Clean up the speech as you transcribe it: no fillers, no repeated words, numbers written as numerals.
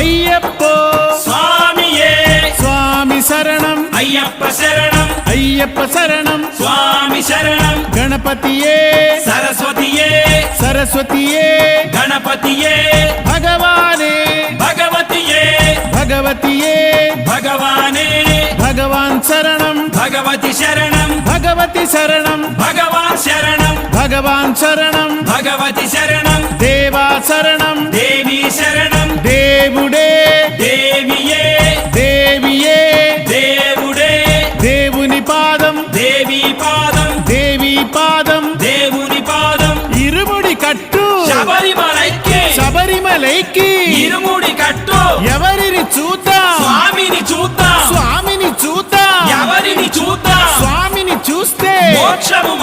అయ్యప్పో స్వామియే స్వామి శరణం అయ్యప్ప శరణం అయ్యప్ప శరణం స్వామి శరణం గణపతియే సరస్వతియే సరస్వతియే గణపతియే భగవానే భగవతియే భగవతియే భగవానే భగవాన్ శరణం భగవతి శరణం భగవతి శరణం భగవాన్ శరణం భగవాన్ శరణం భగవతి శరణం దేవా శరణం దేవి శరణం దేవుడే దేవియే దేవియే దేవుడే దేవుని పాదం దేవి పాదం దేవి పాదం దేవుని పాదం ఇరుముడి కట్టు శబరిమలైకి శబరిమలైకి ఇరుముడి కట్టు ఎవరిని చూద్దాం స్వామిని చూద్దాం స్వామిని చూద్దాం ఎవరిని చూద్దాం స్వామిని చూస్తే మోక్షము